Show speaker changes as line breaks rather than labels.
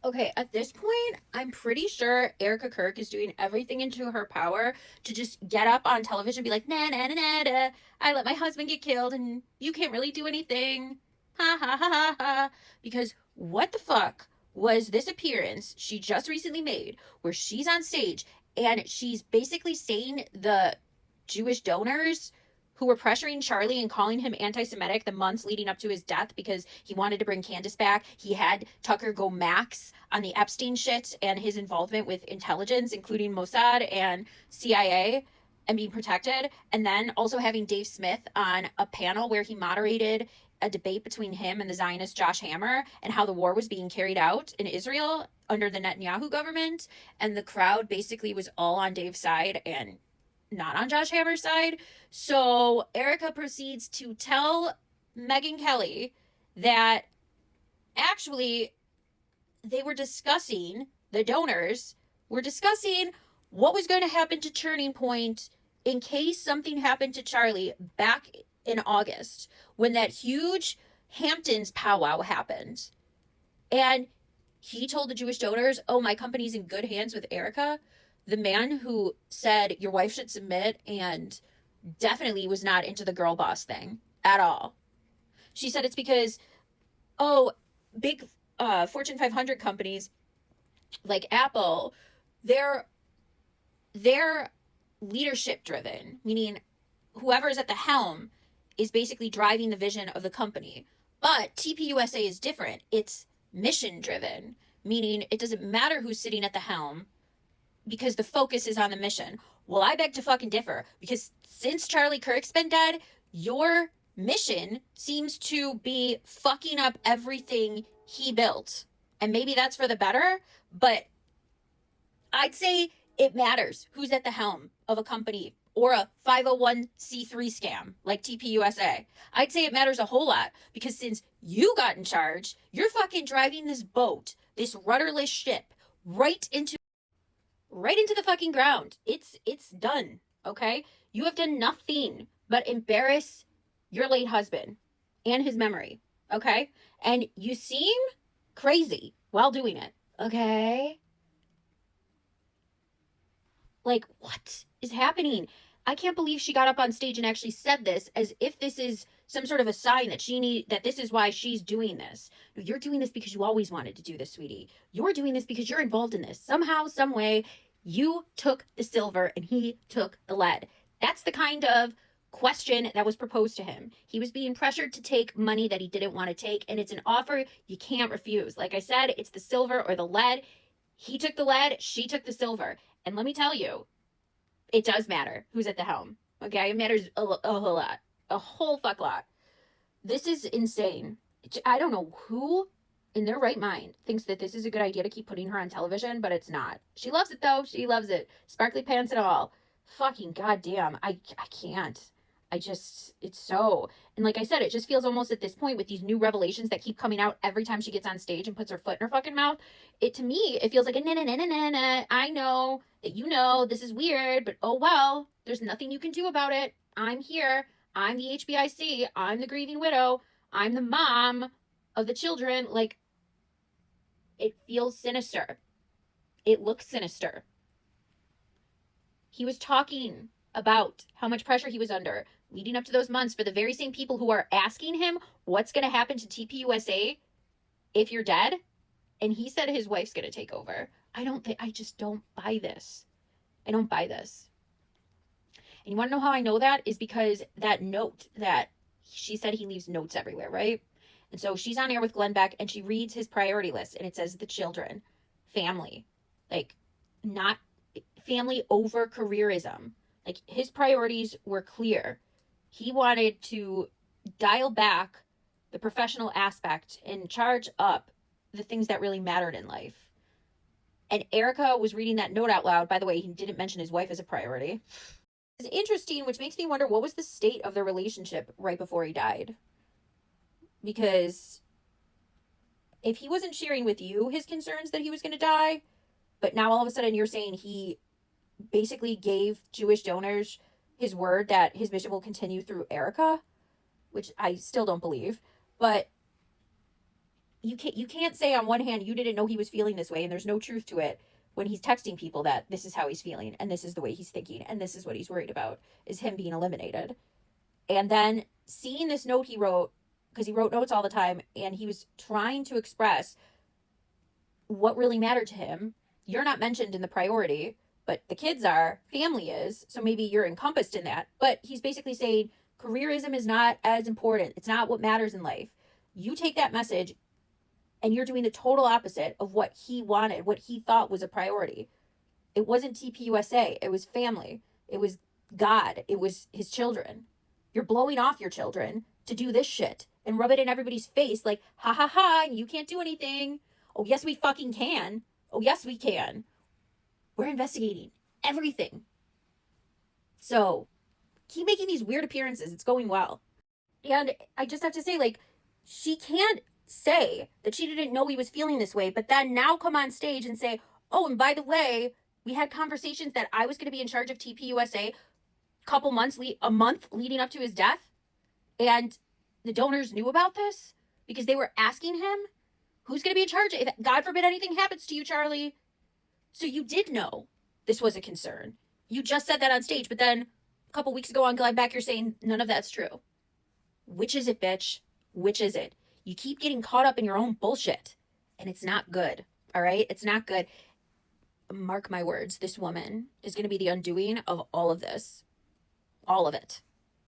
Okay, at this point, I'm pretty sure Erica Kirk is doing everything into her power to just get up on television and be like, nah, nah, nah, nah, nah. I let my husband get killed and you can't really do anything. Ha ha ha ha ha. Because what the fuck was this appearance she just recently made where she's on stage and she's basically saying the Jewish donors who were pressuring Charlie and calling him anti Semitic the months leading up to his death because he wanted to bring Candace back. He had Tucker go max on the Epstein shit and his involvement with intelligence, including Mossad and CIA, and being protected. And then also having Dave Smith on a panel where he moderated a debate between him and the Zionist Josh Hammer and how the war was being carried out in Israel under the Netanyahu government. And the crowd basically was all on Dave's side and not on Josh Hammer's side. So Erica proceeds to tell Megyn Kelly that actually they were discussing, the donors were discussing what was going to happen to Turning Point in case something happened to Charlie back in August when that huge Hamptons powwow happened. And he told the Jewish donors, oh, my company's in good hands with Erica, the man who said your wife should submit and definitely was not into the girl boss thing at all. She said it's because, oh, big Fortune 500 companies like Apple, they're they're leadership driven, meaning whoever is at the helm is basically driving the vision of the company. But TPUSA is different. It's mission driven, meaning it doesn't matter who's sitting at the helm because the focus is on the mission. Well, I beg to fucking differ because since Charlie Kirk's been dead, your mission seems to be fucking up everything he built. And maybe that's for the better, but I'd say it matters who's at the helm of a company or a 501c3 scam like TPUSA. I'd say it matters a whole lot because since you got in charge, you're fucking driving this boat, this rudderless ship, right into the fucking ground. It's done, okay? You have done nothing but embarrass your late husband and his memory, okay? And you seem crazy while doing it, okay? Like, what is happening? I can't believe she got up on stage and actually said this as if this is some sort of a sign that this is why she's doing this. You're doing this because you always wanted to do this, sweetie. You're doing this because you're involved in this. Somehow, some way, you took the silver and he took the lead. That's the kind of question that was proposed to him. He was being pressured to take money that he didn't want to take, and it's an offer you can't refuse. Like I said, it's the silver or the lead. He took the lead, she took the silver. And let me tell you, it does matter who's at the helm. Okay, it matters a whole lot, a whole fuck lot. This is insane. I don't know who in their right mind thinks that this is a good idea to keep putting her on television, but it's not. She loves it though. She loves it. Sparkly pants and all. Fucking goddamn. I can't. It's so. And like I said, it just feels almost at this point with these new revelations that keep coming out every time she gets on stage and puts her foot in her fucking mouth. To me, it feels like a na na na na na na. I know that you know this is weird, but oh well, there's nothing you can do about it. I'm here. I'm the HBIC. I'm the grieving widow. I'm the mom of the children. Like, it feels sinister. It looks sinister. He was talking about how much pressure he was under leading up to those months for the very same people who are asking him what's going to happen to TPUSA if you're dead. And he said his wife's going to take over. I just don't buy this. I don't buy this. And you want to know how I know that? Is because that note that she said he leaves notes everywhere, right? And so she's on air with Glenn Beck and she reads his priority list and it says the children, family, like not family over careerism. Like his priorities were clear. He wanted to dial back the professional aspect and charge up the things that really mattered in life. And Erica was reading that note out loud. By the way, he didn't mention his wife as a priority. It's interesting, which makes me wonder what was the state of their relationship right before he died. Because if he wasn't sharing with you his concerns that he was going to die, but now all of a sudden you're saying he basically gave Jewish donors his word that his mission will continue through Erica, which I still don't believe. But you can't say on one hand you didn't know he was feeling this way and there's no truth to it when he's texting people that this is how he's feeling and this is the way he's thinking and this is what he's worried about is him being eliminated. And then seeing this note he wrote, because he wrote notes all the time and he was trying to express what really mattered to him. You're not mentioned in the priority, but the kids are, family is, so maybe you're encompassed in that. But he's basically saying careerism is not as important. It's not what matters in life. You take that message and you're doing the total opposite of what he wanted, what he thought was a priority. It wasn't TPUSA, it was family, it was God, it was his children. You're blowing off your children to do this shit and rub it in everybody's face like, ha ha ha, you can't do anything. Oh, yes, we fucking can. Oh, yes, we can. We're investigating everything. So keep making these weird appearances. It's going well. And I just have to say, like, she can't say that she didn't know he was feeling this way, but then now come on stage and say, oh, and by the way, we had conversations that I was going to be in charge of TPUSA a month leading up to his death. And the donors knew about this because they were asking him, who's going to be in charge if God forbid anything happens to you, Charlie? So you did know this was a concern. You just said that on stage, but then a couple weeks ago on Glide Back, you're saying none of that's true. Which is it, bitch? Which is it? You keep getting caught up in your own bullshit, and it's not good, all right? It's not good. Mark my words, this woman is going to be the undoing of all of this. All of it.